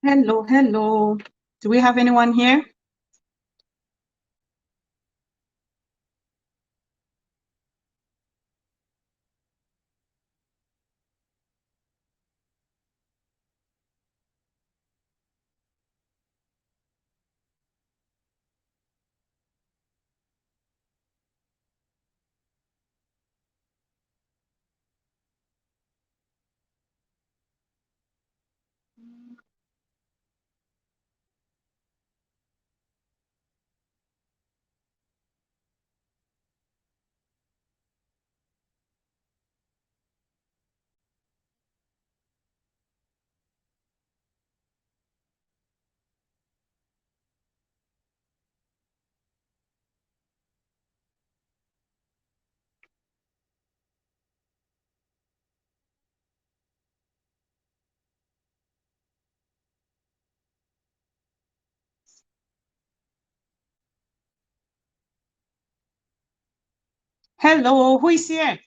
Hello, hello. Do we have anyone here? Hello, who is here?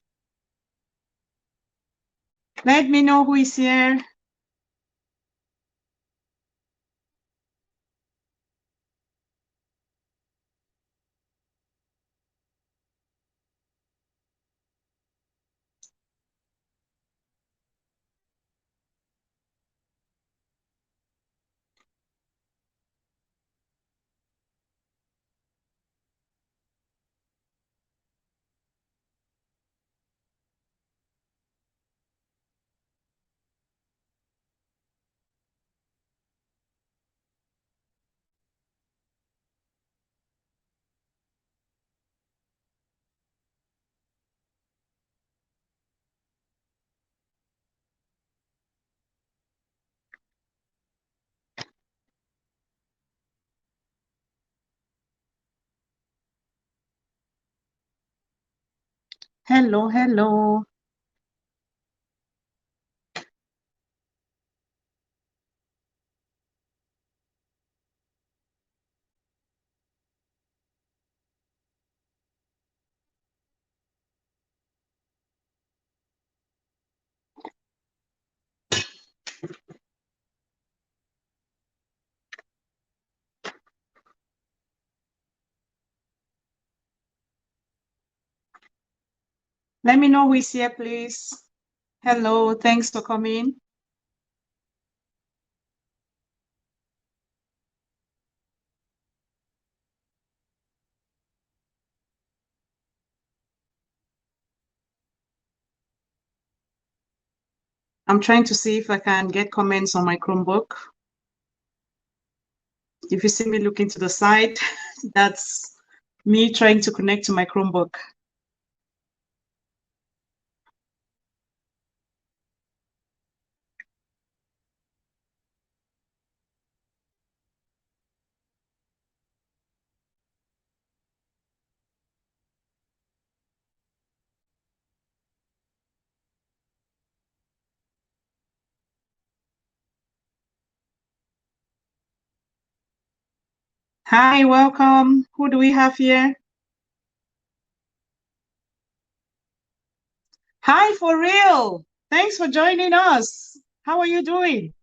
Let me know who is here. Hello, hello. Let me know who is here, please. Hello, thanks for coming. I'm trying to see if I can get comments on my Chromebook. If you see me looking to the side, that's me trying to connect to my Chromebook. Hi, welcome. Who do we have here? Hi, for real. Thanks for joining us. How are you doing?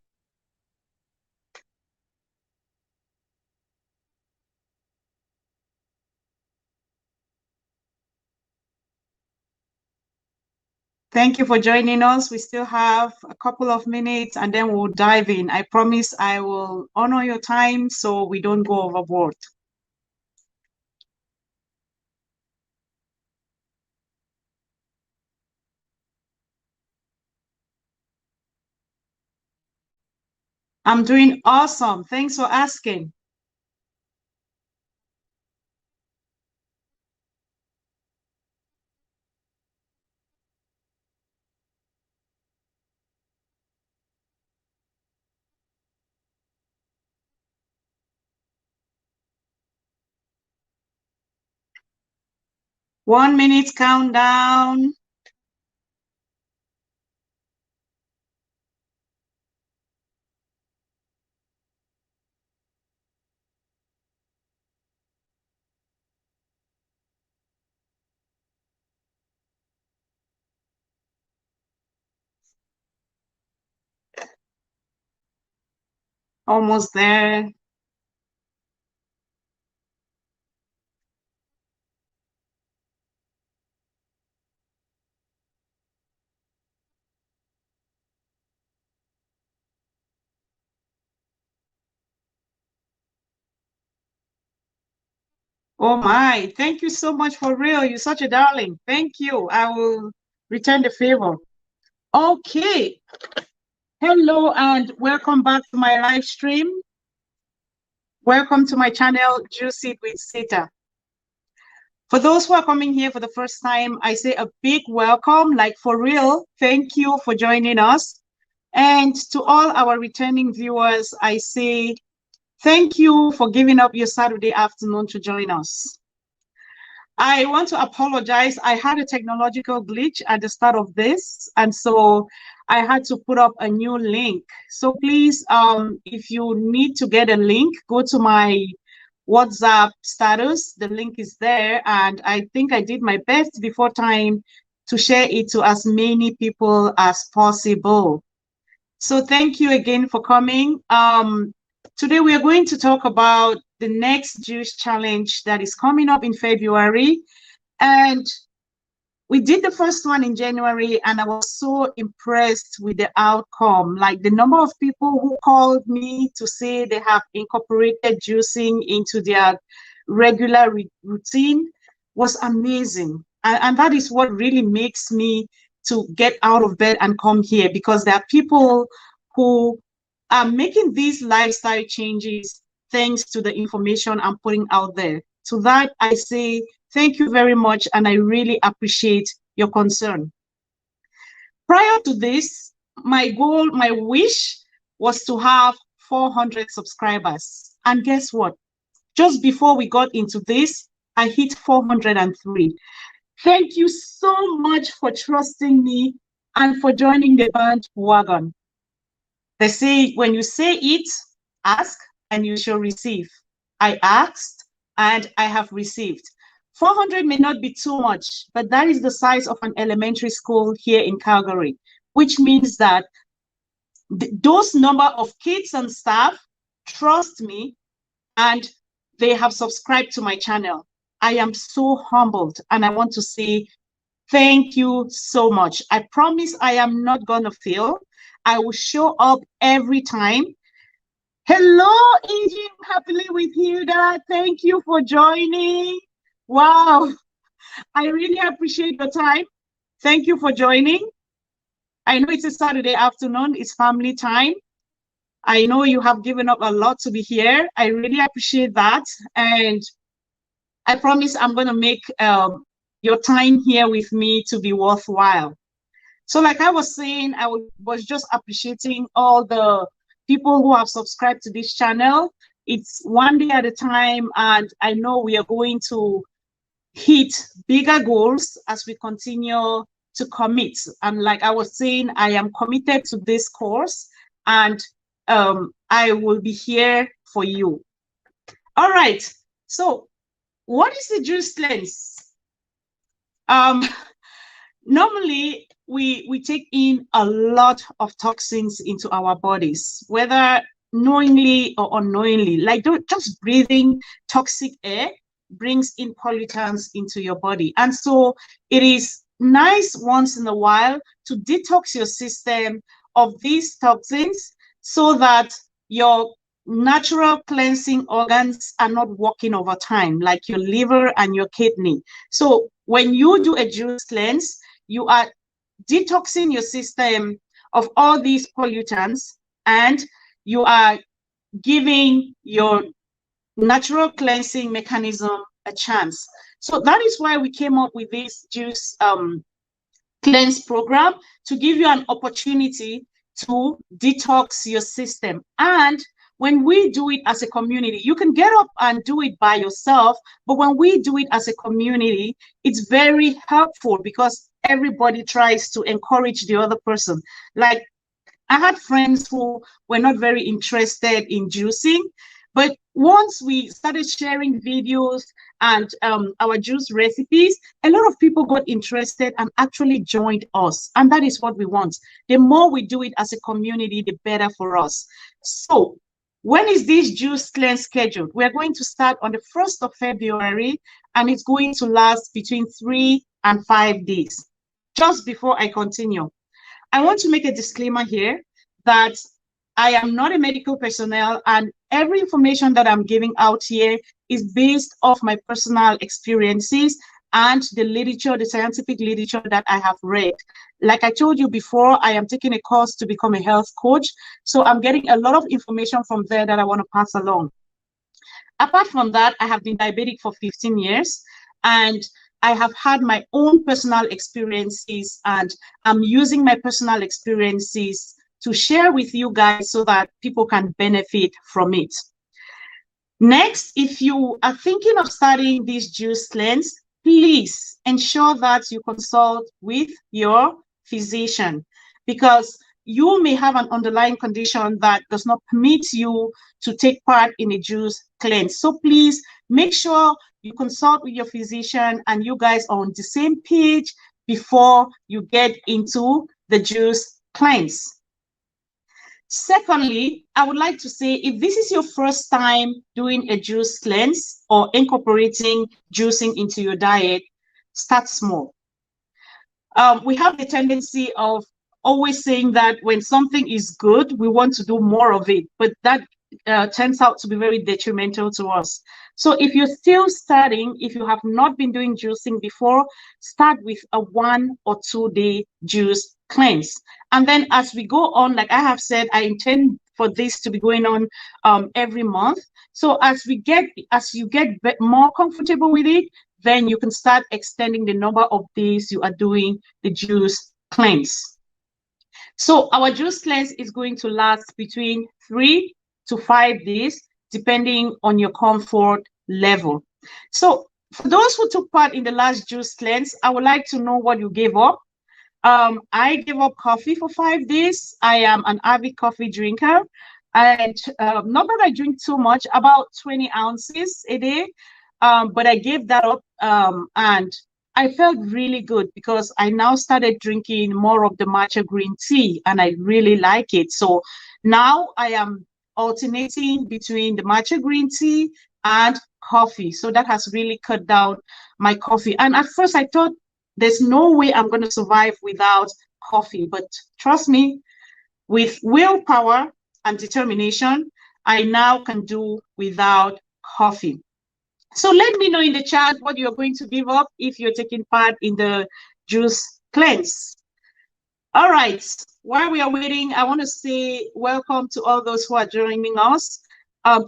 Thank you for joining us. We still have a couple of minutes and then we'll dive in. I promise I will honor your time so we don't go overboard. I'm doing awesome. Thanks for asking. One minute countdown. Almost there. Oh my, thank you so much for real. You're such a darling. Thank you. I will return the favor. Okay. Hello and welcome back to my live stream. Welcome to my channel, Juice It with Sita. For those who are coming here for the first time, I say a big welcome, like for real. Thank you for joining us. And to all our returning viewers, I say thank you for giving up your Saturday afternoon to join us. I want to apologize. I had a technological glitch at the start of this, and so I had to put up a new link. So please, if you need to get a link, go to my WhatsApp status. The link is there, and I think I did my best before time to share it to as many people as possible. So thank you again for coming. Today we are going to talk about the next juice challenge that is coming up in February. And we did the first one in January, and I was so impressed with the outcome. Like the number of people who called me to say they have incorporated juicing into their regular routine was amazing. And that is what really makes me to get out of bed and come here, because there are people who are making these lifestyle changes thanks to the information I'm putting out there. To that, I say thank you very much, and I really appreciate your concern. Prior to this, my goal, my wish was to have 400 subscribers. And guess what? Just before we got into this, I hit 403. Thank you so much for trusting me and for joining the bandwagon. They say, when you say it, ask and you shall receive. I asked and I have received. 400 may not be too much, but that is the size of an elementary school here in Calgary, which means that those number of kids and staff trust me and they have subscribed to my channel. I am so humbled, and I want to say thank you so much. I promise I am not going to fail. I will show up every time. Hello, Angie, happily with you. Thank you for joining. Wow, I really appreciate your time. Thank you for joining. I know it's a Saturday afternoon. It's family time. I know you have given up a lot to be here. I really appreciate that. And I promise I'm going to make your time here with me to be worthwhile. So like I was saying, I was just appreciating all the people who have subscribed to this channel. It's one day at a time, and I know we are going to hit bigger goals as we continue to commit. And like I was saying, I am committed to this course, and I will be here for you. All right. So what is the juice cleanse? Normally, we take in a lot of toxins into our bodies, whether knowingly or unknowingly. Like just breathing toxic air brings in pollutants into your body. And so it is nice once in a while to detox your system of these toxins so that your natural cleansing organs are not working over time, like your liver and your kidney. So when you do a juice cleanse, you are detoxing your system of all these pollutants, and you are giving your natural cleansing mechanism a chance. So that is why we came up with this juice cleanse program, to give you an opportunity to detox your system. And when we do it as a community, you can get up and do it by yourself, but when we do it as a community, it's very helpful because everybody tries to encourage the other person. Like I had friends who were not very interested in juicing, but once we started sharing videos and our juice recipes, a lot of people got interested and actually joined us. And that is what we want. The more we do it as a community, the better for us. So When is this juice cleanse scheduled? We're going to start on the 1st of February, and it's going to last between 3 and 5 days. Just before I continue, I want to make a disclaimer here that I am not a medical personnel, and every information that I'm giving out here is based off my personal experiences and the literature, the scientific literature that I have read. Like I told you before, I am taking a course to become a health coach. So I'm getting a lot of information from there that I want to pass along. Apart from that, I have been diabetic for 15 years, and I have had my own personal experiences, and I'm using my personal experiences to share with you guys so that people can benefit from it. Next, if you are thinking of starting this juice cleanse, please ensure that you consult with your physician, because you may have an underlying condition that does not permit you to take part in a juice cleanse. So please make sure you consult with your physician and you guys are on the same page before you get into the juice cleanse. Secondly, I would like to say, if this is your first time doing a juice cleanse or incorporating juicing into your diet, start small. We have the tendency of always saying that when something is good, we want to do more of it, but that turns out to be very detrimental to us. So if you're still starting, if you have not been doing juicing before, start with a 1 or 2 day juice cleanse. And then as we go on, like I have said, I intend for this to be going on every month. So as you get more comfortable with it, then you can start extending the number of days you are doing the juice cleanse. So our juice cleanse is going to last between 3 to 5 days, depending on your comfort level. So for those who took part in the last juice cleanse, I would like to know what you gave up. I gave up coffee for 5 days. I am an avid coffee drinker, and not that I drink too much, about 20 ounces a day, but I gave that up, and I felt really good because I now started drinking more of the matcha green tea, and I really like it. So now I am alternating between the matcha green tea and coffee. So that has really cut down my coffee. And at first I thought there's no way I'm going to survive without coffee. But trust me, with willpower and determination, I now can do without coffee. So let me know in the chat what you're going to give up if you're taking part in the juice cleanse. All right, while we are waiting, I want to say welcome to all those who are joining us.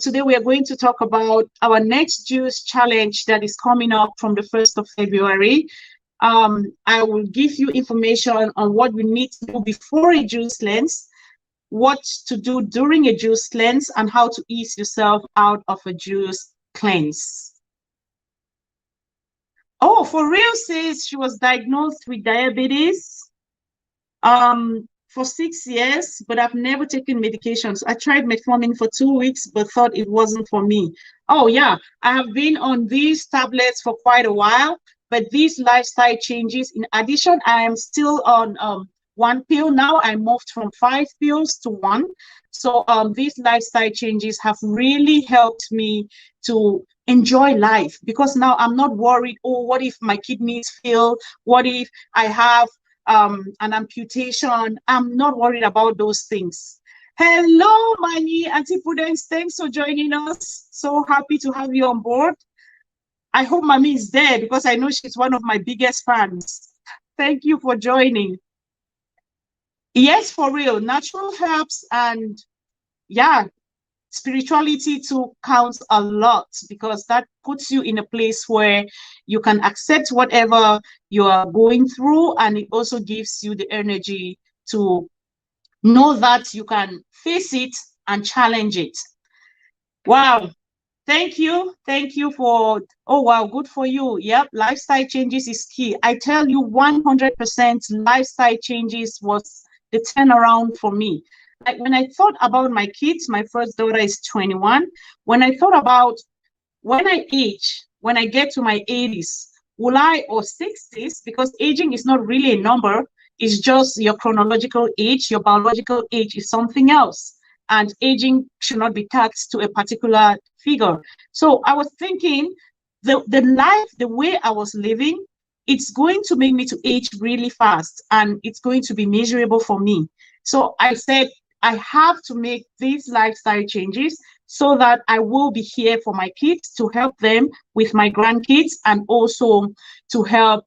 Today we are going to talk about our next juice challenge that is coming up from the 1st of February. I will give you information on what you need to do before a juice cleanse, what to do during a juice cleanse, and how to ease yourself out of a juice cleanse. Oh, for real says she was diagnosed with diabetes for 6 years, but I've never taken medications. I tried metformin for 2 weeks, but thought it wasn't for me. Oh yeah, I have been on these tablets for quite a while, but these lifestyle changes, in addition, I am still on 1 pill now. I moved from 5 pills to 1. So these lifestyle changes have really helped me to enjoy life, because now I'm not worried, oh, what if my kidneys fail? What if I have an amputation? I'm not worried about those things. Hello, Mani, Auntie Prudence, thanks for joining us. So happy to have you on board. I hope Mami is there because I know she's one of my biggest fans. Thank you for joining. Yes, for real, natural herbs and yeah, spirituality too counts a lot, because that puts you in a place where you can accept whatever you are going through, and it also gives you the energy to know that you can face it and challenge it. Wow. Thank you for, oh wow, good for you. Yep, lifestyle changes is key. I tell you, 100% lifestyle changes was the turnaround for me. Like when I thought about my kids, my first daughter is 21. When I thought about when I age, when I get to my 80s, will I, or 60s, because aging is not really a number, it's just your chronological age, your biological age is something else. and aging should not be taxed to a particular figure. So I was thinking the way I was living, it's going to make me to age really fast, and it's going to be miserable for me. So I said, I have to make these lifestyle changes so that I will be here for my kids, to help them with my grandkids, and also to help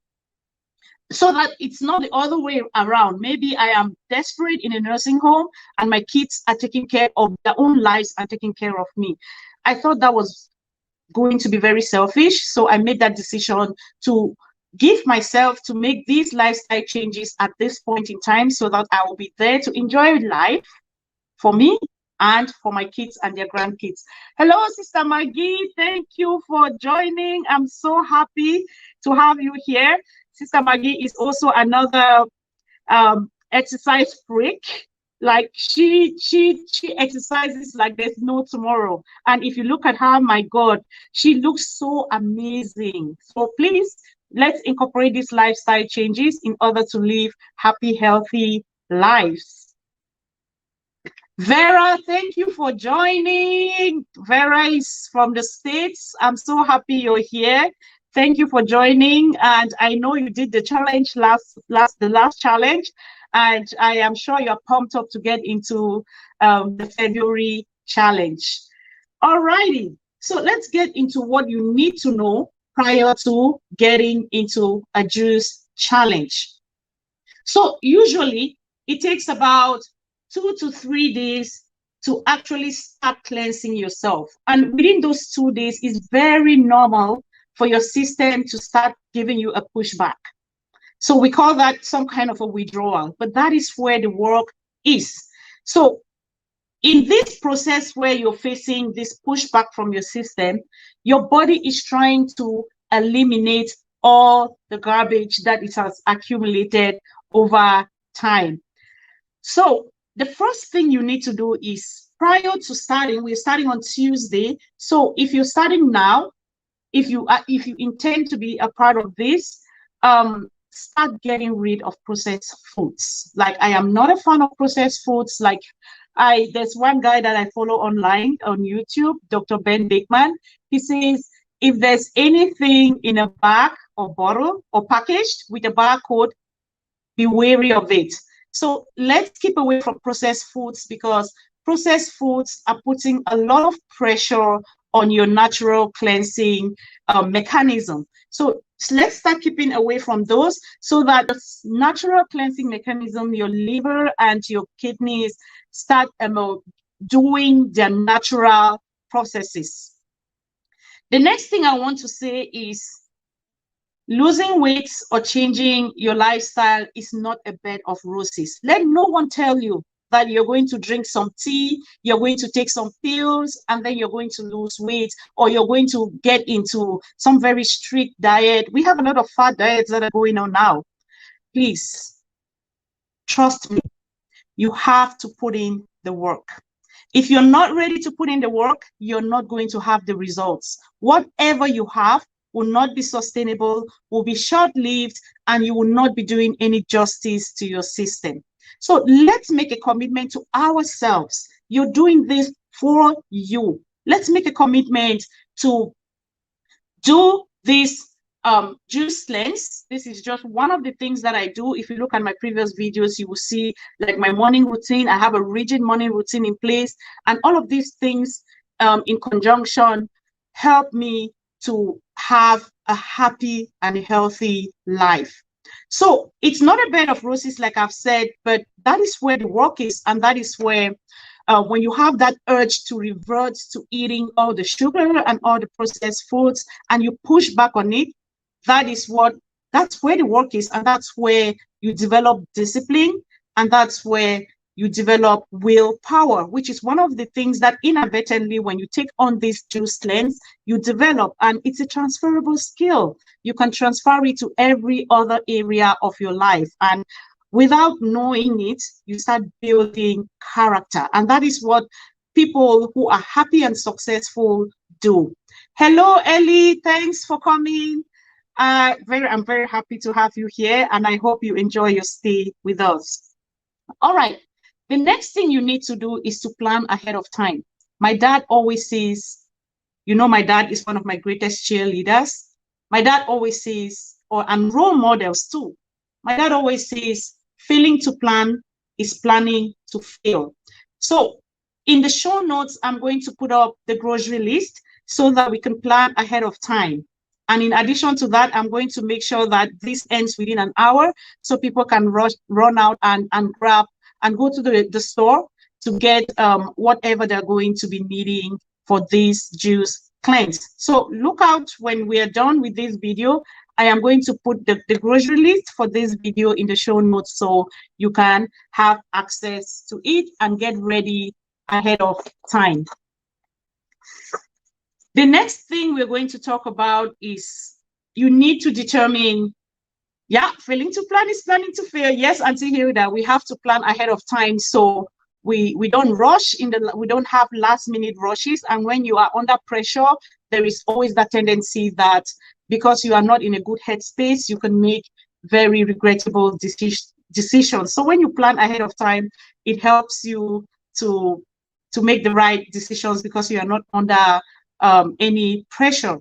so that it's not the other way around. Maybe I am desperate in a nursing home and my kids are taking care of their own lives and taking care of me. I thought that was going to be very selfish. So I made that decision to give myself to make these lifestyle changes at this point in time, so that I will be there to enjoy life for me and for my kids and their grandkids. Hello, Sister Maggie. Thank you for joining. I'm so happy to have you here. Sister Maggie is also another exercise freak. Like she exercises like there's no tomorrow. And if you look at her, my God, she looks so amazing. So please, let's incorporate these lifestyle changes in order to live happy, healthy lives. Vera, thank you for joining. Vera is from the States. I'm so happy you're here. Thank you for joining. And I know you did the challenge the last challenge, and I am sure you're pumped up to get into the February challenge. All righty. So let's get into what you need to know prior to getting into a juice challenge. So usually it takes about 2 to 3 days to actually start cleansing yourself. And within those 2 days, it's very normal for your system to start giving you a pushback. So we call that some kind of a withdrawal, but that is where the work is. So in this process where you're facing this pushback from your system, your body is trying to eliminate all the garbage that it has accumulated over time. So the first thing you need to do is, prior to starting, we're starting on Tuesday. So if you're starting now, if you intend to be a part of this, start getting rid of processed foods. Like, I am not a fan of processed foods. Like, there's one guy that I follow online on YouTube, Dr. Ben Bigman. He says, if there's anything in a bag or bottle or packaged with a barcode, be wary of it. So let's keep away from processed foods, because processed foods are putting a lot of pressure on your natural cleansing mechanism. So let's start keeping away from those, so that the natural cleansing mechanism, your liver and your kidneys, start doing their natural processes. The next thing I want to say is, losing weight or changing your lifestyle is not a bed of roses. Let no one tell you that you're going to drink some tea, you're going to take some pills, and then you're going to lose weight, or you're going to get into some very strict diet. We have a lot of fat diets that are going on now. Please, trust me, you have to put in the work. If you're not ready to put in the work, you're not going to have the results. Whatever you have will not be sustainable, will be short-lived, and you will not be doing any justice to your system. So let's make a commitment to ourselves. You're doing this for you. Let's make a commitment to do this juice cleanse. This is just one of the things that I do. If you look at my previous videos, you will see like my morning routine. I have a rigid morning routine in place, and all of these things in conjunction help me to have a happy and healthy life. So it's not a bed of roses, like I've said, but that is where the work is. And that is where when you have that urge to revert to eating all the sugar and all the processed foods, and you push back on it, that's where the work is. And that's where you develop discipline, and that's where you develop willpower, which is one of the things that inadvertently, when you take on this juice cleanse, you develop. And it's a transferable skill. You can transfer it to every other area of your life. And without knowing it, you start building character. And that is what people who are happy and successful do. Hello, Ellie. Thanks for coming. I'm very happy to have you here, and I hope you enjoy your stay with us. All right. The next thing you need to do is to plan ahead of time. My dad always says, my dad is one of my greatest cheerleaders. My dad always says, and role models too. My dad always says, failing to plan is planning to fail. So in the show notes, I'm going to put up the grocery list so that we can plan ahead of time. And in addition to that, I'm going to make sure that this ends within an hour so people can run out and grab and go to the store to get whatever they're going to be needing for this juice cleanse. So look out when we are done with this video. I am going to put the grocery list for this video in the show notes so you can have access to it and get ready ahead of time. The next thing we're going to talk about is you need to determine, failing to plan is planning to fail. Yes, Auntie Hilda, we have to plan ahead of time so we don't rush we don't have last minute rushes. And when you are under pressure, there is always that tendency that because you are not in a good headspace, you can make very regrettable decisions. So when you plan ahead of time, it helps you to make the right decisions because you are not under any pressure.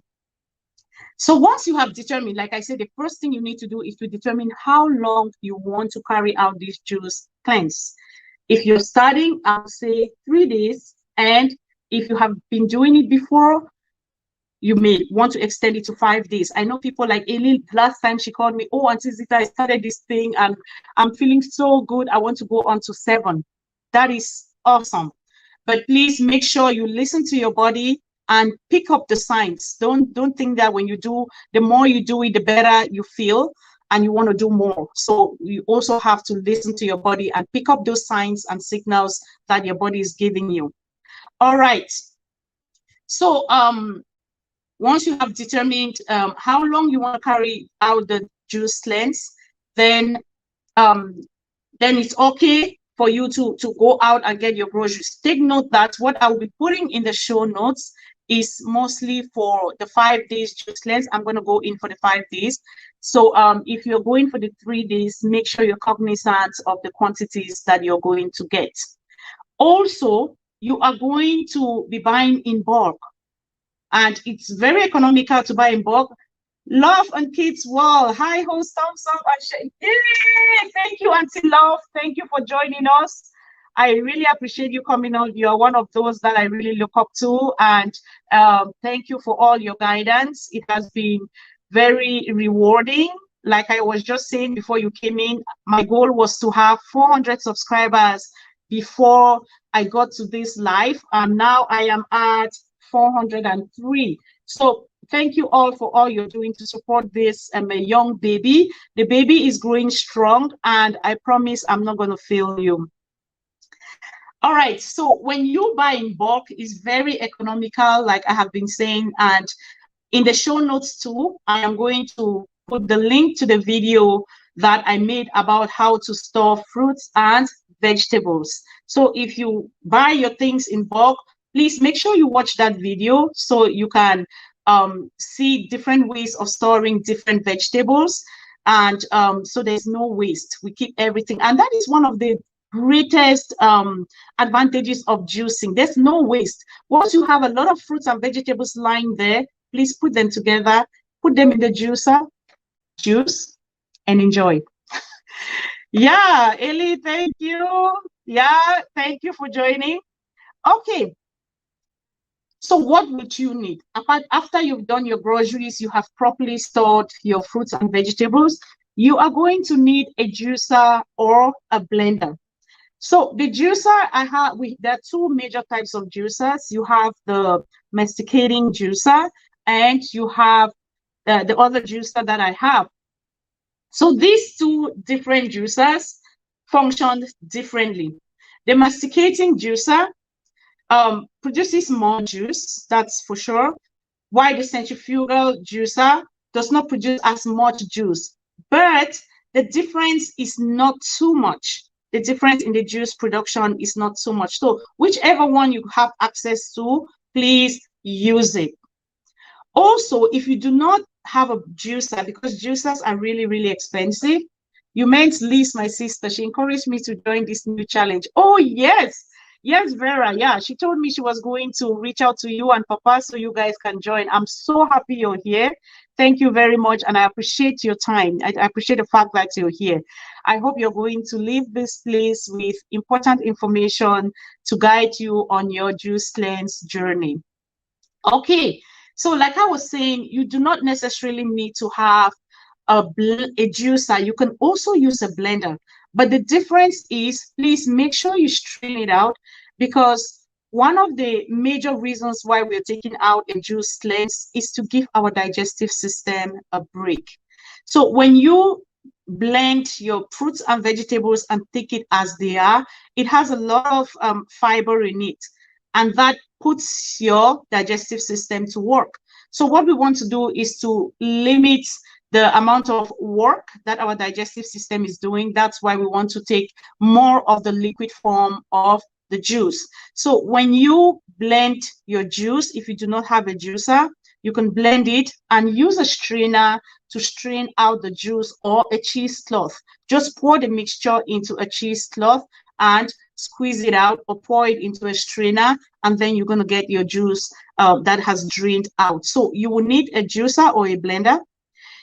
So once you have determined, like I said, the first thing you need to do is to determine how long you want to carry out this juice cleanse. If you're starting, I would say 3 days. And if you have been doing it before, you may want to extend it to 5 days. I know people like Eli, last time she called me, oh, Auntie Zita, I started this thing and I'm feeling so good. I want to go on to 7. That is awesome. But please make sure you listen to your body and pick up the signs. Don't think that when you do, the more you do it, the better you feel and you want to do more. So you also have to listen to your body and pick up those signs and signals that your body is giving you. All right. So once you have determined how long you want to carry out the juice cleanse, then it's okay for you to go out and get your groceries. Take note that what I will be putting in the show notes is mostly for the 5 days juice cleanse. I'm going to go in for the 5 days. So if you're going for the 3 days, make sure you're cognizant of the quantities that you're going to get. Also, you are going to be buying in bulk. And it's very economical to buy in bulk. Love and Kids World. Hi, host, thumbs up and share. Yay! Thank you, Auntie Love. Thank you for joining us. I really appreciate you coming on. You're one of those that I really look up to. And thank you for all your guidance. It has been very rewarding. Like I was just saying before you came in, my goal was to have 400 subscribers before I got to this live. And now I am at 403. So thank you all for all you're doing to support this a young baby. The baby is growing strong, and I promise I'm not going to fail you. All right, so when you buy in bulk, it's very economical, like I have been saying, and in the show notes too, I am going to put the link to the video that I made about how to store fruits and vegetables. So if you buy your things in bulk, please make sure you watch that video so you can see different ways of storing different vegetables. And so there's no waste. We keep everything. And that is one of the greatest advantages of juicing. There's no waste. Once you have a lot of fruits and vegetables lying there, please put them together, put them in the juicer, juice, and enjoy. Yeah, Ellie, thank you. Yeah, thank you for joining. Okay. So what would you need? After you've done your groceries, you have properly stored your fruits and vegetables, you are going to need a juicer or a blender. So the juicer there are 2 major types of juicers. You have the masticating juicer and you have the other juicer that I have. So these 2 different juicers function differently. The masticating juicer produces more juice, that's for sure, while the centrifugal juicer does not produce as much juice. But the difference is not too much. The difference in the juice production is not so much. So whichever one you have access to, please use it. Also, if you do not have a juicer, because juicers are really, really expensive, You meant Liz, my sister. She encouraged me to join this new challenge. Oh, yes. Yes, Vera. Yeah, she told me she was going to reach out to you and Papa so you guys can join. I'm so happy you're here. Thank you very much. And I appreciate your time. I appreciate the fact that you're here. I hope you're going to leave this place with important information to guide you on your juice cleanse journey. Okay, so like I was saying, you do not necessarily need to have a juicer. You can also use a blender, but the difference is, please make sure you strain it out, because one of the major reasons why we're taking out a juice cleanse is to give our digestive system a break. So when you blend your fruits and vegetables and take it as they are, it has a lot of fiber in it, and that puts your digestive system to work. So what we want to do is to limit the amount of work that our digestive system is doing. That's why we want to take more of the liquid form of the juice. So when you blend your juice, if you do not have a juicer, you can blend it and use a strainer to strain out the juice, or a cheesecloth. Just pour the mixture into a cheesecloth and squeeze it out, or pour it into a strainer, and then you're going to get your juice that has drained out. So you will need a juicer or a blender.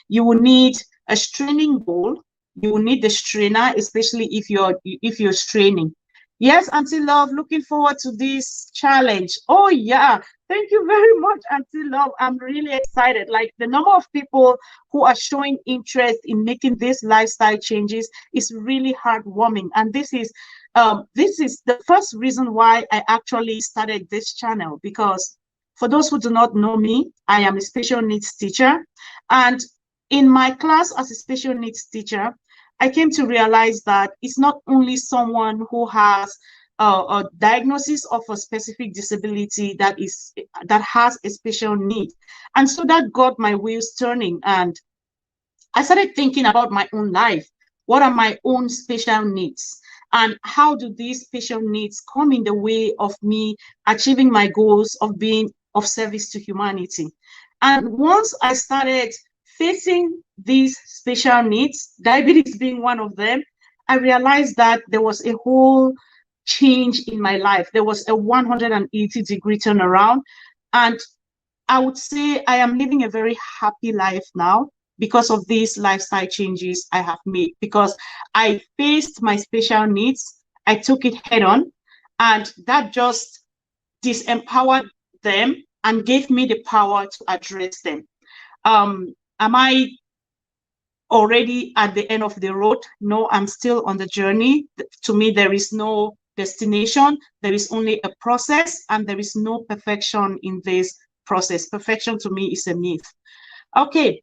You will need a straining bowl. You will need the strainer, especially if you're straining. Yes, Auntie Love, looking forward to this challenge. Oh yeah, thank you very much, Auntie Love. I'm really excited. Like, the number of people who are showing interest in making these lifestyle changes is really heartwarming. And this is the first reason why I actually started this channel, because for those who do not know me, I am a special needs teacher. And in my class as a special needs teacher, I came to realize that it's not only someone who has a diagnosis of a specific disability that has a special need. And so that got my wheels turning, and I started thinking about my own life. What are my own special needs? And how do these special needs come in the way of me achieving my goals of being of service to humanity? And once I started facing these special needs, diabetes being one of them, I realized that there was a whole change in my life. There was a 180-degree turnaround. And I would say I am living a very happy life now because of these lifestyle changes I have made, because I faced my special needs, I took it head on, and that just disempowered them and gave me the power to address them. Am I already at the end of the road? No, I'm still on the journey. To me, there is no destination. There is only a process, and there is no perfection in this process. Perfection to me is a myth. Okay.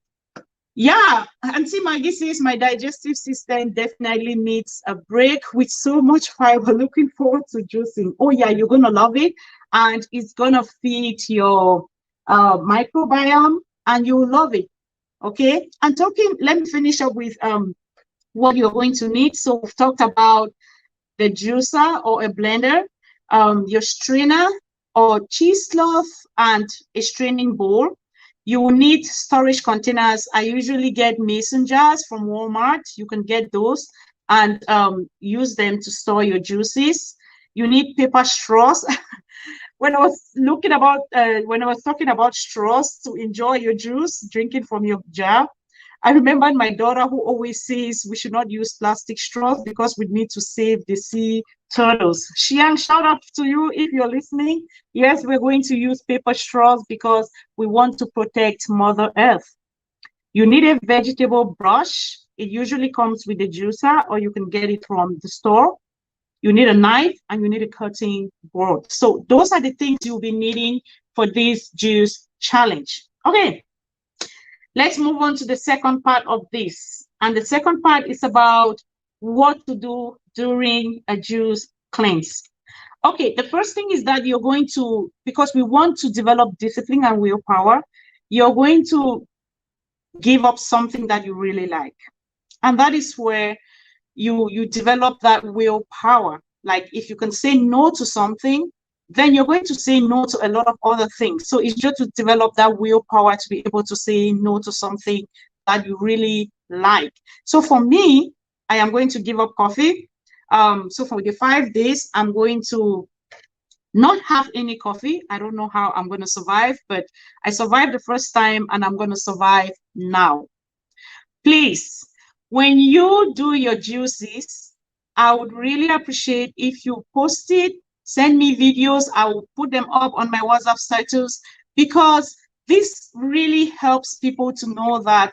Yeah, Auntie Maggie says my digestive system definitely needs a break with so much fiber. Looking forward to juicing. Oh yeah, you're gonna love it, and it's gonna feed your microbiome, and you'll love it. Okay, and let me finish up with what you're going to need. So we've talked about the juicer or a blender, your strainer or cheesecloth, and a straining bowl. You will need storage containers. I usually get mason jars from Walmart. You can get those and use them to store your juices. You need paper straws. When I was talking about straws to enjoy your juice, drinking from your jar, I remembered my daughter who always says we should not use plastic straws because we need to save the sea turtles. Xiang, shout out to you if you're listening. Yes, we're going to use paper straws because we want to protect Mother Earth. You need a vegetable brush. It usually comes with a juicer, or you can get it from the store. You need a knife, and you need a cutting board. So those are the things you'll be needing for this juice challenge. Okay, let's move on to the second part of this. And the second part is about what to do during a juice cleanse. Okay, the first thing is that you're going to, because we want to develop discipline and willpower, you're going to give up something that you really like. And that is where you develop that willpower. Like, if you can say no to something, then you're going to say no to a lot of other things. So it's just to develop that willpower to be able to say no to something that you really like. So for me, I am going to give up coffee. So for the 5 days, I'm going to not have any coffee. I don't know how I'm going to survive, but I survived the first time and I'm going to survive now. Please, when you do your juices, I would really appreciate if you post it, send me videos. I will put them up on my WhatsApp status, because this really helps people to know that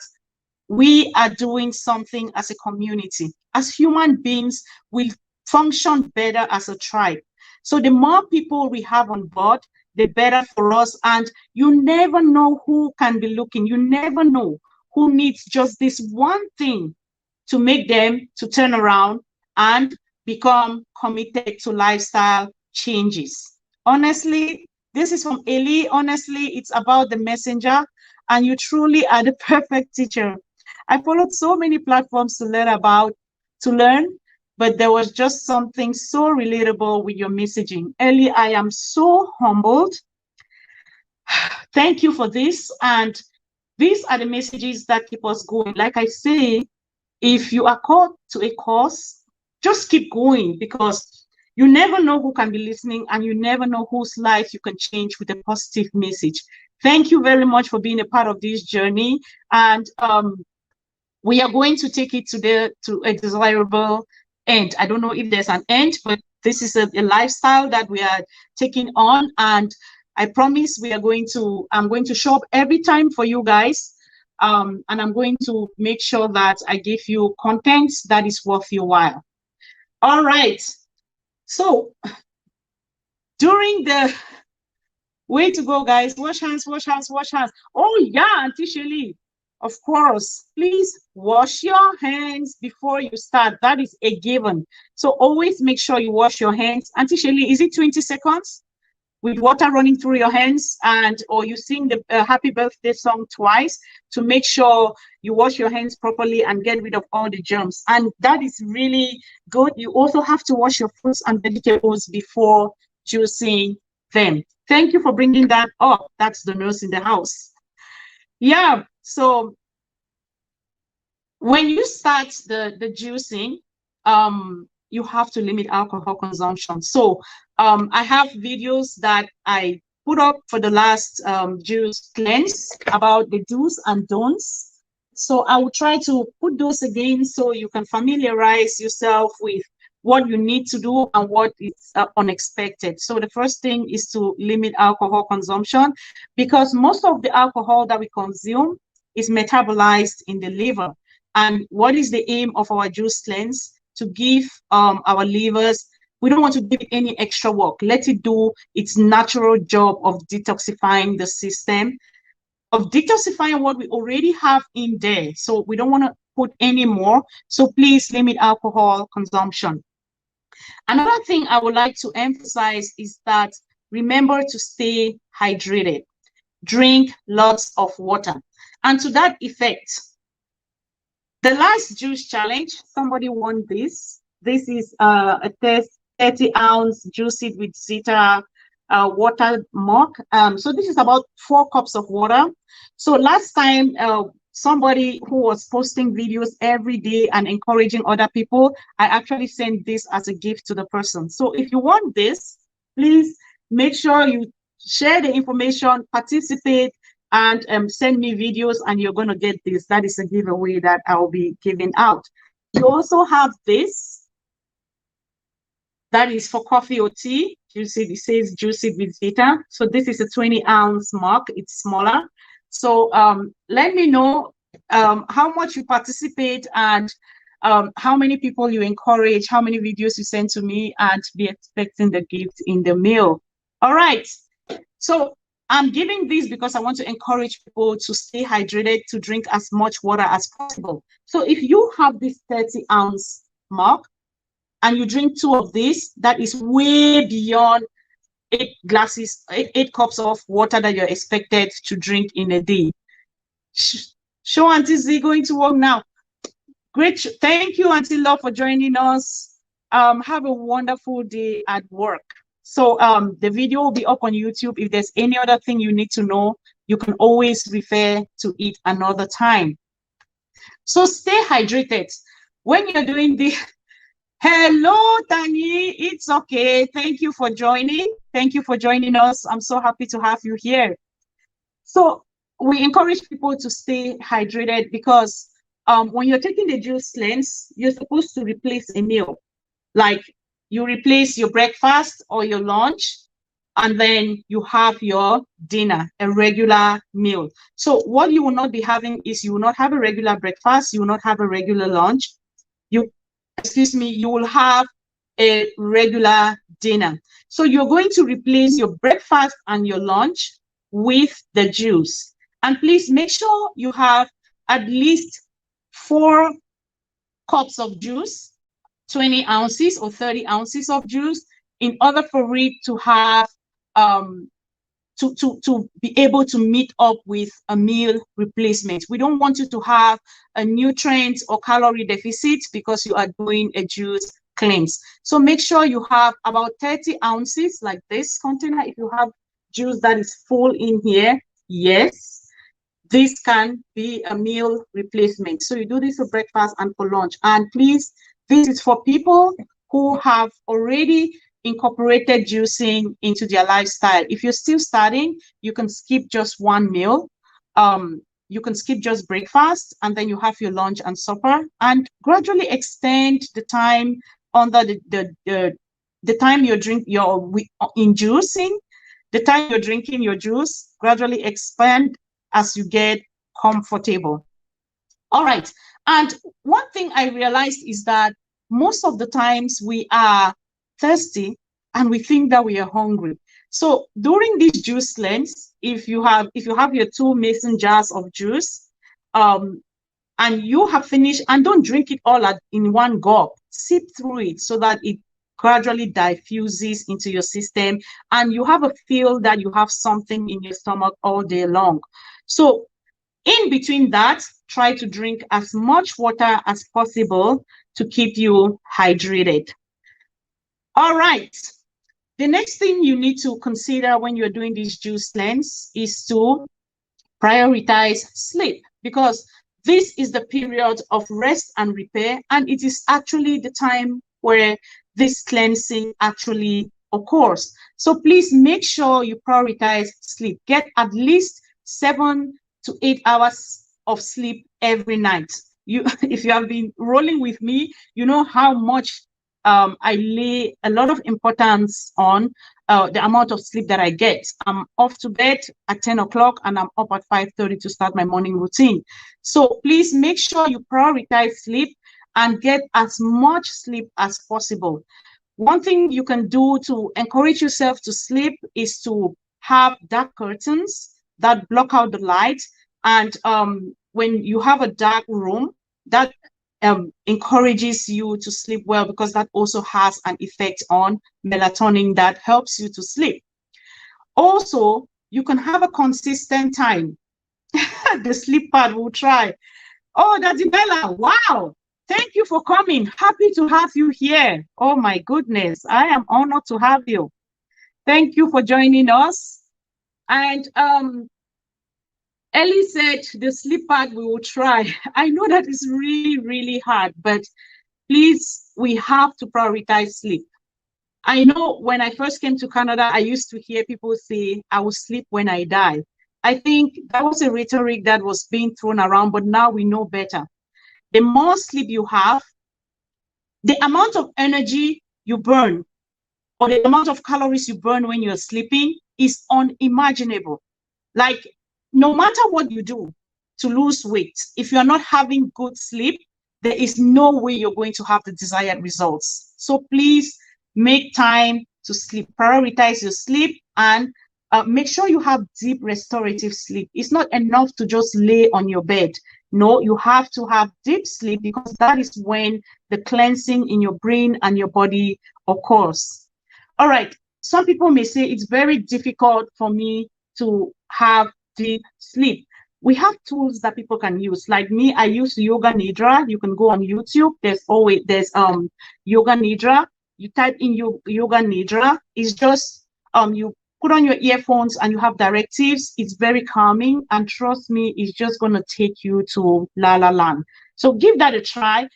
we are doing something as a community. As human beings, we function better as a tribe. So the more people we have on board, the better for us. And you never know who can be looking. You never know who needs just this one thing to make them to turn around and become committed to lifestyle changes. Honestly, this is from Eli. Honestly, it's about the messenger, and you truly are the perfect teacher. I followed so many platforms to learn, but there was just something so relatable with your messaging. Eli, I am so humbled. Thank you for this. And these are the messages that keep us going. Like I say, if you are called to a cause, just keep going, because you never know who can be listening, and you never know whose life you can change with a positive message. Thank you very much for being a part of this journey. And we are going to take it to a desirable end. I don't know if there's an end, but this is a lifestyle that we are taking on. And I promise I'm going to show up every time for you guys. And I'm going to make sure that I give you content that is worth your while. All right. So during the way to go, guys, wash hands, wash hands, wash hands. Oh yeah, Auntie Shelly, of course, please wash your hands before you start. That is a given. So always make sure you wash your hands. Auntie Shelly, is it 20 seconds? With water running through your hands, or you sing the happy birthday song twice to make sure you wash your hands properly and get rid of all the germs. And that is really good. You also have to wash your fruits and vegetables before juicing them. Thank you for bringing that up. That's the nurse in the house. Yeah, so when you start the juicing, you have to limit alcohol consumption. So I have videos that I put up for the last juice cleanse about the do's and don'ts. So I will try to put those again so you can familiarize yourself with what you need to do and what is unexpected. So the first thing is to limit alcohol consumption, because most of the alcohol that we consume is metabolized in the liver. And what is the aim of our juice cleanse? To give our livers, we don't want to give it any extra work. Let it do its natural job of detoxifying the system, of detoxifying what we already have in there. So we don't want to put any more. So please limit alcohol consumption. Another thing I would like to emphasize is that remember to stay hydrated. Drink lots of water. And to that effect, the last juice challenge, somebody won this. This is a 30-ounce juice it with Zeta water mug. So this is about 4 cups of water. So last time, somebody who was posting videos every day and encouraging other people, I actually sent this as a gift to the person. So if you want this, please make sure you share the information, participate, and send me videos, and you're going to get this. That is a giveaway that I'll be giving out. You also have this. That is for coffee or tea. You see, it says juicy with Vita. So this is a 20-ounce mug. It's smaller. So let me know how much you participate, and how many people you encourage, how many videos you send to me, and be expecting the gift in the mail. All right. So I'm giving this because I want to encourage people to stay hydrated, to drink as much water as possible. So if you have this 30-ounce mug and you drink 2 of these, that is way beyond 8 cups of water that you're expected to drink in a day. Show Auntie Z going to work now. Great. Thank you, Auntie Love, for joining us. Have a wonderful day at work. So the video will be up on YouTube. If there's any other thing you need to know, you can always refer to it another time. So stay hydrated. when you're doing the hello, Tani, it's okay. Thank you for joining. Thank you for joining us. I'm so happy to have you here. So we encourage people to stay hydrated because when you're taking the juice cleanse, you're supposed to replace a meal. Like you replace your breakfast or your lunch, and then you have your dinner, a regular meal. So what you will not be having is you will not have a regular breakfast, you will not have a regular lunch. You will have a regular dinner. So you're going to replace your breakfast and your lunch with the juice. And please make sure you have at least 4 cups of juice, 20 ounces or 30 ounces of juice, in order for it to have to be able to meet up with a meal replacement. We don't want you to have a nutrient or calorie deficit because you are doing a juice cleanse. So make sure you have about 30 ounces like this container. If you have juice that is full in here, yes, this can be a meal replacement. So you do this for breakfast and for lunch. And please, this is for people who have already incorporated juicing into their lifestyle. If you're still starting, you can skip just one meal. You can skip just breakfast, and then you have your lunch and supper, and gradually extend the time under the time you're inducing, the time you're drinking your juice, gradually expand as you get comfortable. All right. And one thing I realized is that most of the times we are thirsty and we think that we are hungry. So during this juice cleanse, if you have your 2 mason jars of juice, and you have finished, and don't drink it all in one gulp, sip through it so that it gradually diffuses into your system, and you have a feel that you have something in your stomach all day long. So in between that, try to drink as much water as possible to keep you hydrated. All right. The next thing you need to consider when you're doing this juice cleanse is to prioritize sleep, because this is the period of rest and repair, and it is actually the time where this cleansing actually occurs. So please make sure you prioritize sleep. Get at least 7 to 8 hours of sleep every night. If you have been rolling with me, you know how much I lay a lot of importance on the amount of sleep that I get. I'm off to bed at 10 o'clock and I'm up at 5:30 to start my morning routine. So please make sure you prioritize sleep and get as much sleep as possible. One thing you can do to encourage yourself to sleep is to have dark curtains that block out the light. And when you have a dark room, that encourages you to sleep well, because that also has an effect on melatonin that helps you to sleep. Also, you can have a consistent time. The sleep pad will try. Oh, Daddy Bella, wow. Thank you for coming. Happy to have you here. Oh my goodness, I am honored to have you. Thank you for joining us. And Ellie said the sleep pad we will try. I know that is really, really hard, but please, we have to prioritize sleep. I know when I first came to Canada, I used to hear people say, I will sleep when I die. I think that was a rhetoric that was being thrown around, but now we know better. The more sleep you have, the amount of energy you burn, or the amount of calories you burn when you're sleeping, is unimaginable. Like, no matter what you do to lose weight, if you're not having good sleep, there is no way you're going to have the desired results. So please make time to sleep. Prioritize your sleep, and make sure you have deep restorative sleep. It's not enough to just lay on your bed. No, you have to have deep sleep, because that is when the cleansing in your brain and your body occurs. All right. Some people may say it's very difficult for me to have deep sleep. We have tools that people can use. Like me, I use Yoga Nidra. You can go on YouTube. There's Yoga Nidra. You type in Yoga Nidra. It's just you put on your earphones and you have directives. It's very calming, and trust me, it's just going to take you to La La Land. So give that a try.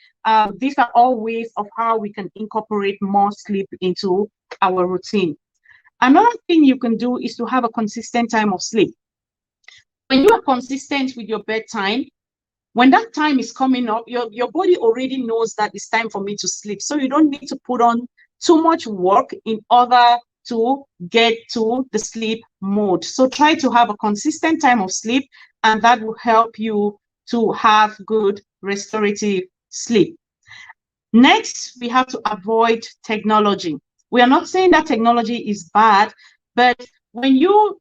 These are all ways of how we can incorporate more sleep into our routine. Another thing you can do is to have a consistent time of sleep. When you are consistent with your bedtime, when that time is coming up, your body already knows that it's time for me to sleep. So you don't need to put on too much work in order to get to the sleep mode. So try to have a consistent time of sleep, and that will help you to have good restorative sleep. Next, we have to avoid technology. We are not saying that technology is bad, but when you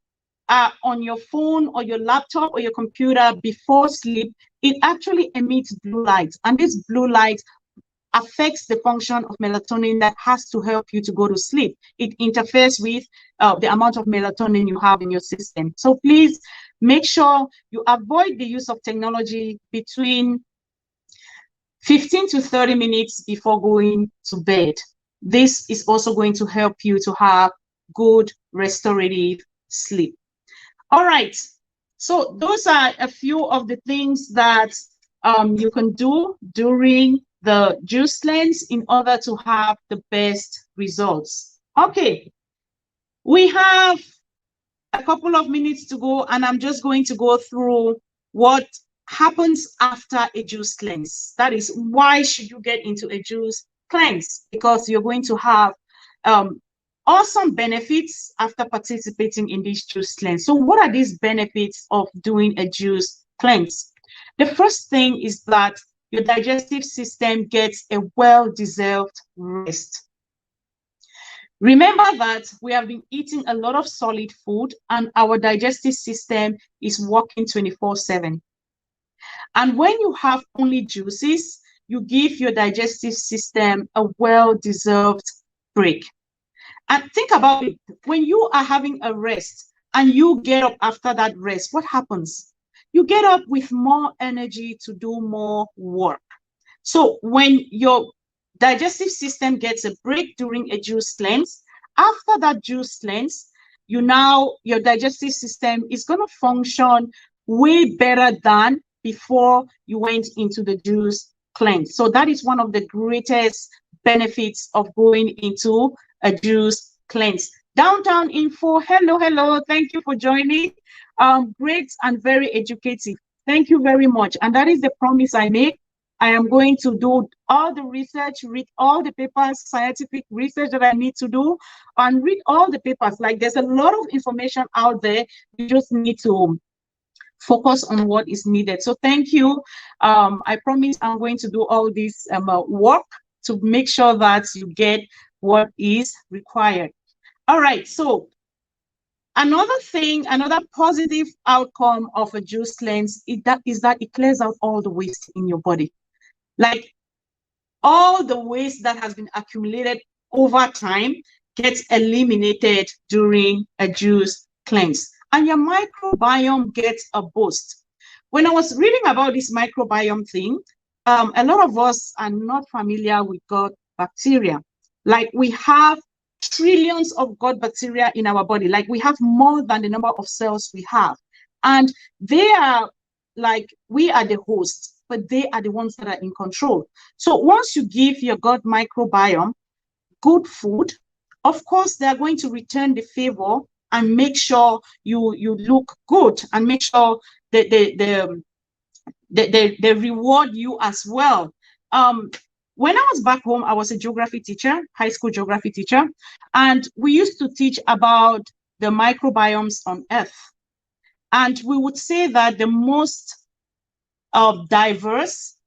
are on your phone or your laptop or your computer before sleep, it actually emits blue light. And this blue light affects the function of melatonin that has to help you to go to sleep. It interferes with the amount of melatonin you have in your system. So please make sure you avoid the use of technology between 15 to 30 minutes before going to bed. This is also going to help you to have good restorative sleep. All right, so those are a few of the things that you can do during the juice cleanse in order to have the best results. Okay, we have a couple of minutes to go, and I'm just going to go through what happens after a juice cleanse. That is, why should you get into a juice cleanse? Because you're going to have awesome benefits after participating in this juice cleanse. So what are these benefits of doing a juice cleanse? The first thing is that your digestive system gets a well-deserved rest. Remember that we have been eating a lot of solid food, and our digestive system is working 24/7. And when you have only juices, you give your digestive system a well-deserved break. And think about it. When you are having a rest and you get up after that rest, what happens? You get up with more energy to do more work. So when your digestive system gets a break during a juice cleanse, after that juice cleanse, your digestive system is going to function way better than before you went into the juice cleanse. So that is one of the greatest benefits of going into a juice cleanse. Downtown Info, hello, thank you for joining. Great and very educative. Thank you very much. And that is the promise I make. I am going to do all the research, read all the papers, scientific research that I need to do, and read all the papers. Like, there's a lot of information out there. You just need to focus on what is needed. So thank you. I promise I'm going to do all this work to make sure that you get what is required. All right, so another positive outcome of a juice cleanse is that it clears out all the waste in your body. Like, all the waste that has been accumulated over time gets eliminated during a juice cleanse, and your microbiome gets a boost. When I was reading about this microbiome thing, a lot of us are not familiar with gut bacteria. Like, we have trillions of gut bacteria in our body. Like, we have more than the number of cells we have. And they are like, we are the hosts, but they are the ones that are in control. So once you give your gut microbiome good food, of course, they're going to return the favor and make sure you look good, and make sure that they reward you as well. When I was back home, I was a geography teacher, high school geography teacher, and we used to teach about the microbiomes on Earth. And we would say that the most diverse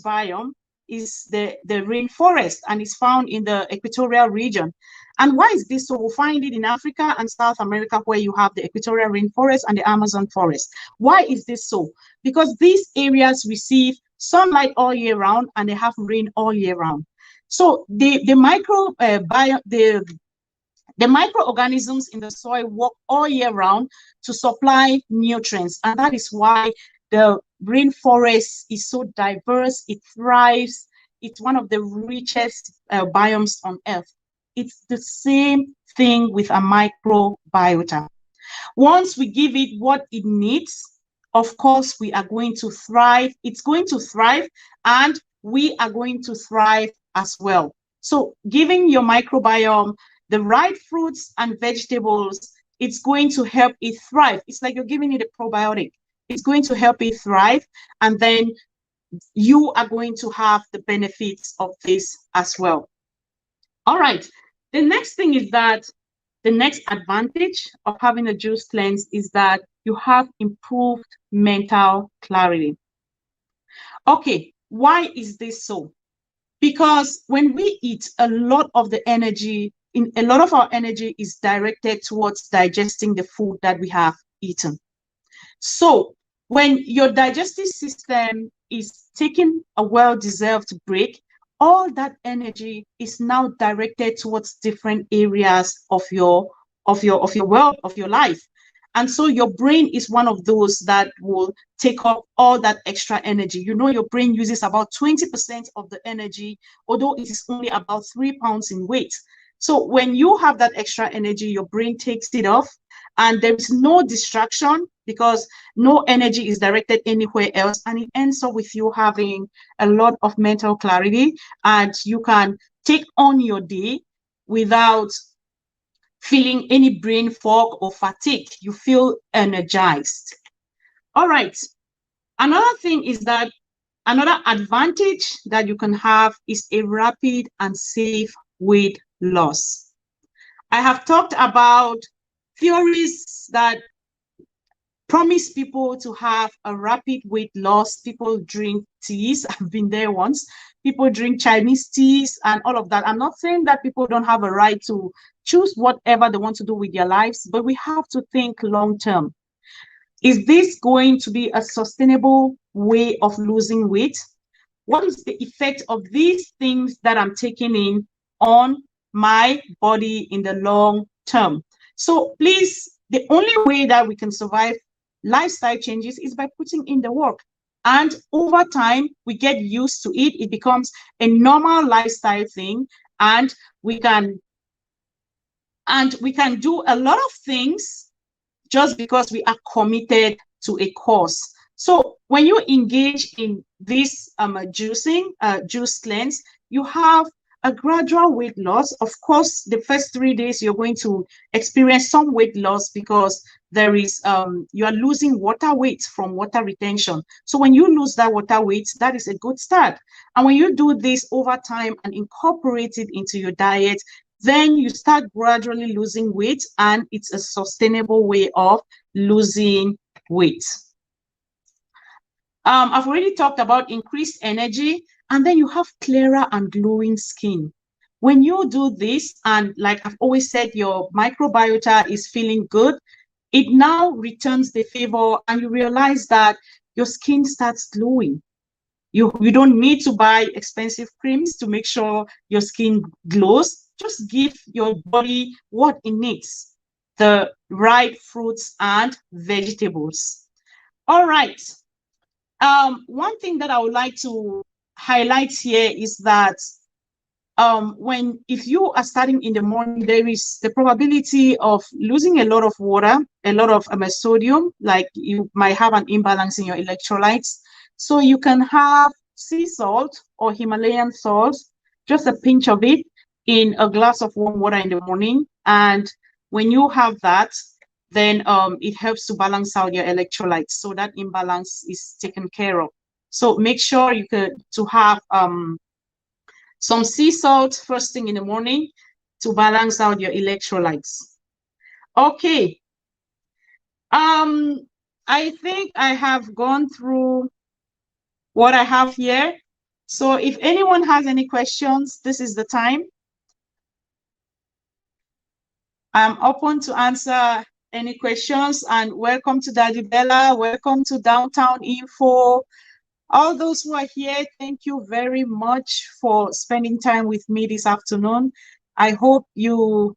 biome is the rainforest, and is found in the equatorial region. And why is this so? We'll find it in Africa and South America, where you have the equatorial rainforest and the Amazon forest. Why is this so? Because these areas receive sunlight all year round, and they have rain all year round. So the microorganisms in the soil work all year round to supply nutrients, and that is why the rainforest is so diverse. It thrives. It's one of the richest biomes on Earth. It's the same thing with a microbiota. Once we give it what it needs, of course, we are going to thrive. It's going to thrive, and we are going to thrive as well. So giving your microbiome the right fruits and vegetables, it's going to help it thrive. It's like you're giving it a probiotic. It's going to help it thrive, and then you are going to have the benefits of this as well. All right. The next thing is that the next advantage of having a juice cleanse is that you have improved mental clarity. Okay, why is this so? Because when we eat, a lot of our energy is directed towards digesting the food that we have eaten. So when your digestive system is taking a well-deserved break, all that energy is now directed towards different areas of your world, of your life. And so your brain is one of those that will take up all that extra energy. You know, your brain uses about 20% of the energy, although it is only about 3 pounds in weight. So when you have that extra energy, your brain takes it off, and there is no distraction because no energy is directed anywhere else. And it ends up with you having a lot of mental clarity, and you can take on your day without feeling any brain fog or fatigue. You feel energized. All right. Another thing is that another advantage that you can have is a rapid and safe weight loss. I have talked about theories that promise people to have a rapid weight loss. People drink teas. I've been there once. People drink Chinese teas and all of that. I'm not saying that people don't have a right to choose whatever they want to do with their lives, but we have to think long term. Is this going to be a sustainable way of losing weight? What is the effect of these things that I'm taking in on my body in the long term? So please, the only way that we can survive lifestyle changes is by putting in the work. And over time, we get used to it. It becomes a normal lifestyle thing, and we can do a lot of things just because we are committed to a cause. So when you engage in this juice cleanse, you have a gradual weight loss. Of course, the first 3 days you're going to experience some weight loss because there is you are losing water weight from water retention. So when you lose that water weight, that is a good start. And when you do this over time and incorporate it into your diet, then you start gradually losing weight, and it's a sustainable way of losing weight. I've already talked about increased energy, and then you have clearer and glowing skin. When you do this, and like I've always said, your microbiota is feeling good, it now returns the favor, and you realize that your skin starts glowing. You don't need to buy expensive creams to make sure your skin glows. Just give your body what it needs, the right fruits and vegetables. All right. One thing that I would like to highlight here is that if you are starting in the morning, there is the probability of losing a lot of water, a lot of sodium, like you might have an imbalance in your electrolytes. So you can have sea salt or Himalayan salt, just a pinch of it in a glass of warm water in the morning. And when you have that, then it helps to balance out your electrolytes. So that imbalance is taken care of. So make sure to have some sea salt first thing in the morning to balance out your electrolytes. Okay. I think I have gone through what I have here. So if anyone has any questions, this is the time. I'm open to answer any questions, and welcome to Daddy Bella. Welcome to Downtown Info. All those who are here, thank you very much for spending time with me this afternoon. I hope you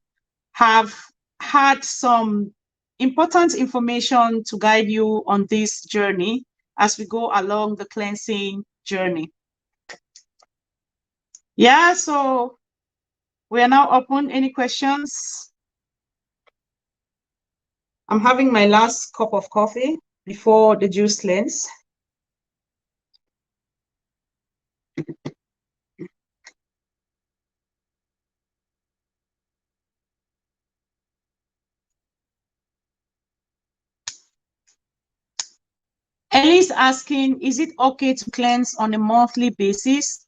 have had some important information to guide you on this journey as we go along the cleansing journey. Yeah, so we are now open. Any questions? I'm having my last cup of coffee before the juice cleanse. Ellie's asking, is it okay to cleanse on a monthly basis?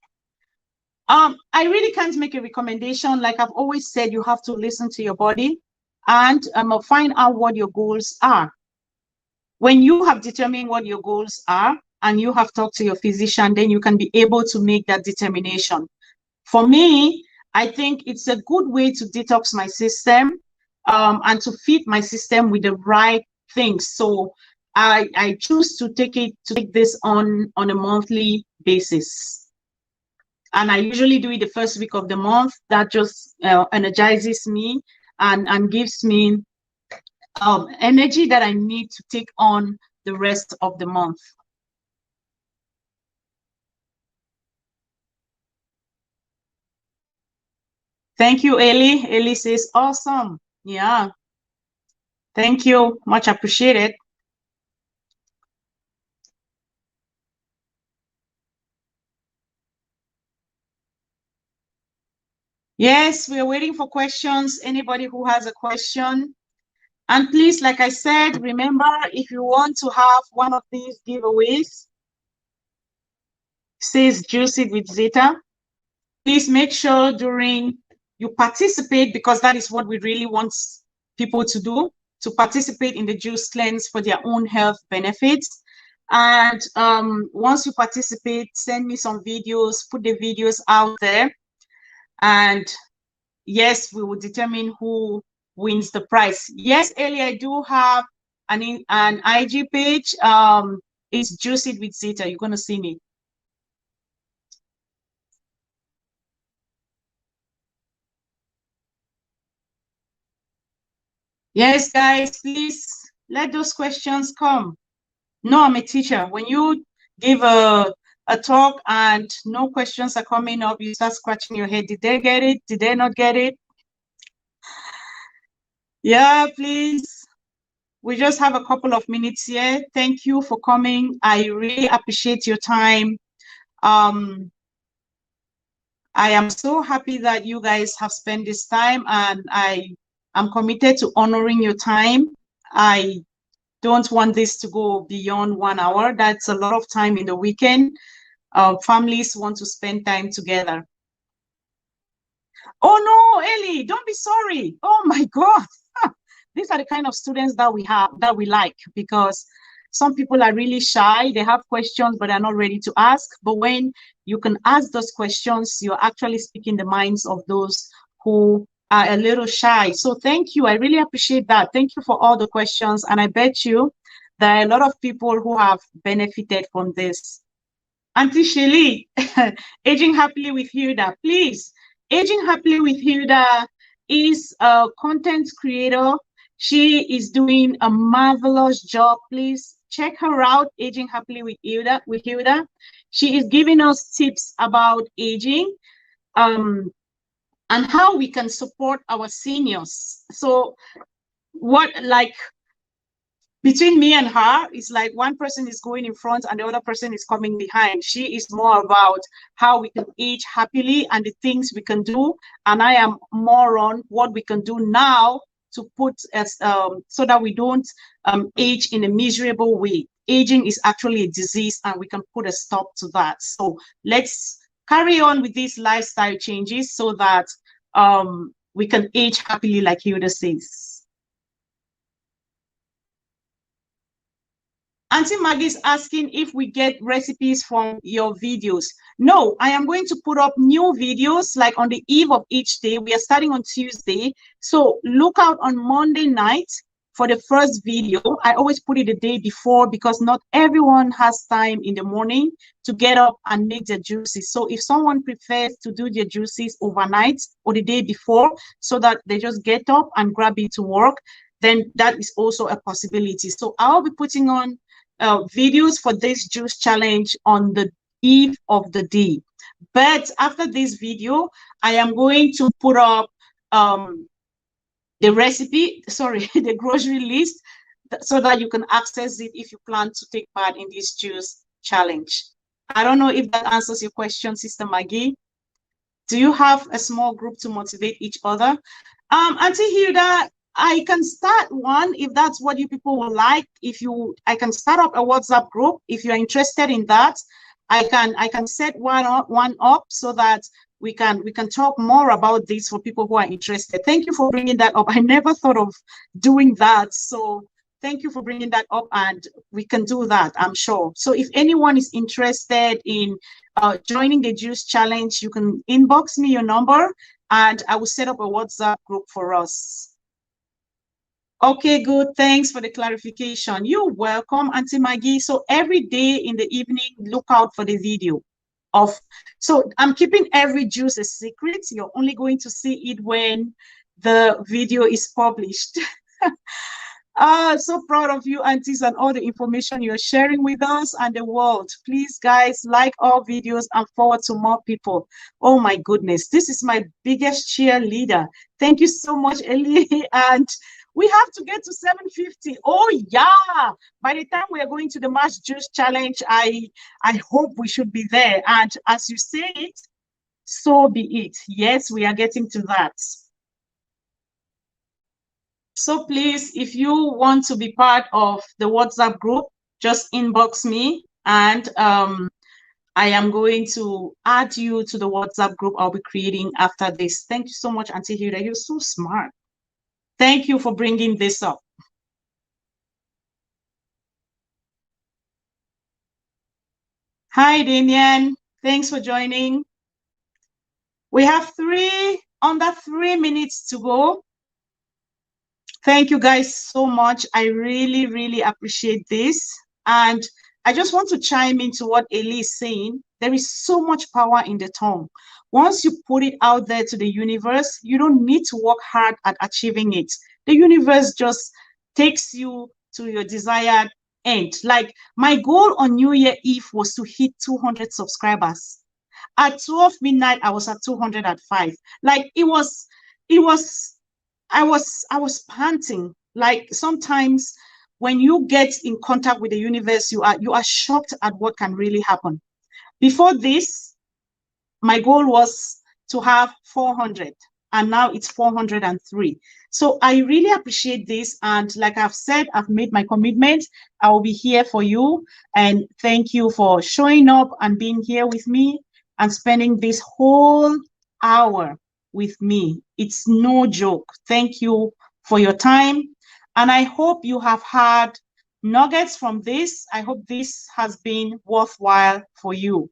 I really can't make a recommendation. Like I've always said, you have to listen to your body and find out what your goals are. When you have determined what your goals are and you have talked to your physician, then you can be able to make that determination. For me, I think it's a good way to detox my system and to feed my system with the right things. So I choose to take this on a monthly basis. And I usually do it the first week of the month. That just energizes me and gives me energy that I need to take on the rest of the month. Thank you, Ellie. Ellie says, awesome. Yeah. Thank you. Much appreciated. Yes, we are waiting for questions. Anybody who has a question. And please, like I said, remember, if you want to have one of these giveaways, says Juice It with Zeta, please make sure during you participate, because that is what we really want people to do, to participate in the juice cleanse for their own health benefits. And once you participate, send me some videos, put the videos out there. And yes, we will determine who wins the prize. Yes, Ellie, I do have an IG page. It's Juice It with Zeta. You're going to see me. Yes, guys, please let those questions come. No, I'm a teacher. When you give a talk and no questions are coming up, you start scratching your head. Did they get it? Did they not get it? Yeah, please. We just have a couple of minutes here. Thank you for coming. I really appreciate your time. I am so happy that you guys have spent this time, and I am committed to honoring your time. I don't want this to go beyond 1 hour. That's a lot of time in the weekend. Families want to spend time together. Oh no, Ellie, don't be sorry. Oh my God. These are the kind of students that we have, that we like, because some people are really shy. They have questions, but they're not ready to ask. But when you can ask those questions, you're actually speaking the minds of those who are a little shy. So thank you. I really appreciate that. Thank you for all the questions. And I bet you there are a lot of people who have benefited from this. Auntie Shelly, Aging Happily with Hilda, please. Aging Happily with Hilda is a content creator. She is doing a marvelous job. Please check her out, Aging Happily with Hilda. She is giving us tips about aging and how we can support our seniors. So between me and her, it's like one person is going in front and the other person is coming behind. She is more about how we can age happily and the things we can do. And I am more on what we can do now to put as so that we don't age in a miserable way. Aging is actually a disease and we can put a stop to that. So let's carry on with these lifestyle changes so that we can age happily, like Hilda says. Auntie Maggie is asking if we get recipes from your videos. No, I am going to put up new videos like on the eve of each day. We are starting on Tuesday. So look out on Monday night for the first video. I always put it the day before because not everyone has time in the morning to get up and make their juices. So if someone prefers to do their juices overnight or the day before so that they just get up and grab it to work, then that is also a possibility. So I'll be putting on videos for this juice challenge on the eve of the day. But after this video, I am going to put up the recipe, sorry, the grocery list, so that you can access it if you plan to take part in this juice challenge. I don't know if that answers your question, Sister Maggie. Do you have a small group to motivate each other? Auntie Hilda, I can start one if that's what you people would like. I can start up a WhatsApp group if you're interested in that. I can set one up so that we can talk more about this for people who are interested. Thank you for bringing that up. I never thought of doing that. So thank you for bringing that up, and we can do that, I'm sure. So if anyone is interested in joining the juice challenge, you can inbox me your number and I will set up a WhatsApp group for us. Okay, good. Thanks for the clarification. You're welcome, Auntie Maggie. So every day in the evening, look out for the video of. So I'm keeping every juice a secret. You're only going to see it when the video is published. So proud of you, aunties, and all the information you're sharing with us and the world. Please, guys, like our videos and forward to more people. Oh my goodness, this is my biggest cheerleader. Thank you so much, Ellie. And we have to get to 750. Oh yeah! By the time we are going to the March Juice Challenge, I hope we should be there. And as you say it, so be it. Yes, we are getting to that. So please, if you want to be part of the WhatsApp group, just inbox me and I am going to add you to the WhatsApp group I'll be creating after this. Thank you so much, Auntie Hilda. You're so smart. Thank you for bringing this up. Hi, Damian. Thanks for joining. We have under 3 minutes to go. Thank you guys so much. I really, really appreciate this. And I just want to chime into what Eli is saying. There is so much power in the tongue. Once you put it out there to the universe, you don't need to work hard at achieving it. The universe just takes you to your desired end. Like my goal on New Year Eve was to hit 200 subscribers. At 12 midnight, I was at 205. Like it was I was panting. Like sometimes when you get in contact with the universe, you are shocked at what can really happen. Before this, my goal was to have 400, and now it's 403. So I really appreciate this, and like I've said, I've made my commitment. I will be here for you, and thank you for showing up and being here with me and spending this whole hour with me. It's no joke. Thank you for your time. And I hope you have had nuggets from this. I hope this has been worthwhile for you.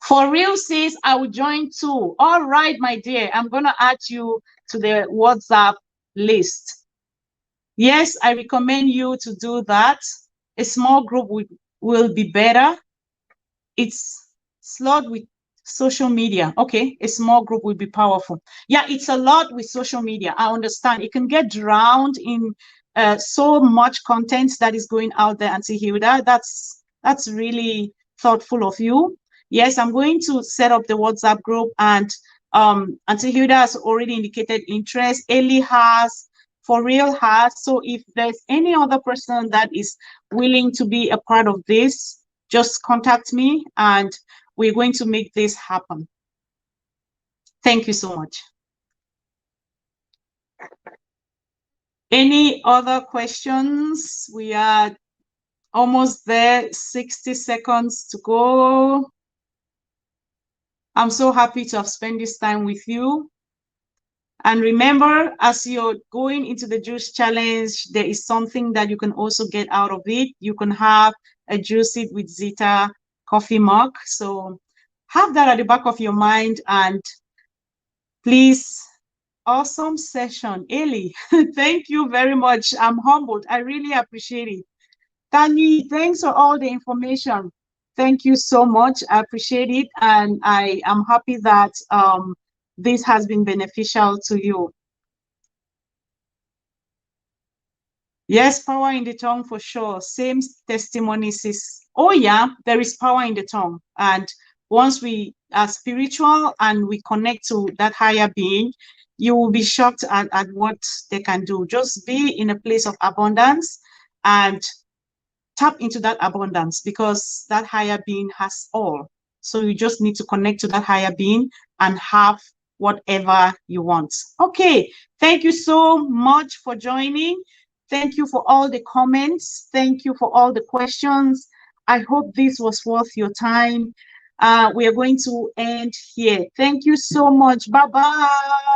For real, sis, I will join too. All right, my dear, I'm going to add you to the WhatsApp list. Yes, I recommend you to do that. A small group will be better. It's slot with social media. Okay, a small group will be powerful. Yeah, it's a lot with social media. I understand. It can get drowned in so much content that is going out there, Auntie Hilda. That's really thoughtful of you. Yes, I'm going to set up the WhatsApp group, and Auntie Hilda has already indicated interest. Ellie has, for real has. So if there's any other person that is willing to be a part of this, just contact me and we're going to make this happen. Thank you so much. Any other questions? We are almost there, 60 seconds to go. I'm so happy to have spent this time with you. And remember, as you're going into the juice challenge, there is something that you can also get out of it. You can have a Juice It with Zita coffee mug. So have that at the back of your mind. And please, awesome session. Eli, thank you very much. I'm humbled. I really appreciate it. Tani, thanks for all the information. Thank you so much. I appreciate it. And I am happy that this has been beneficial to you. Yes, power in the tongue for sure. Same testimony, sis. Oh yeah, there is power in the tongue. And once we are spiritual and we connect to that higher being, you will be shocked at what they can do. Just be in a place of abundance and tap into that abundance, because that higher being has all. So you just need to connect to that higher being and have whatever you want. Okay, thank you so much for joining. Thank you for all the comments. Thank you for all the questions. I hope this was worth your time. We are going to end here. Thank you so much. Bye bye.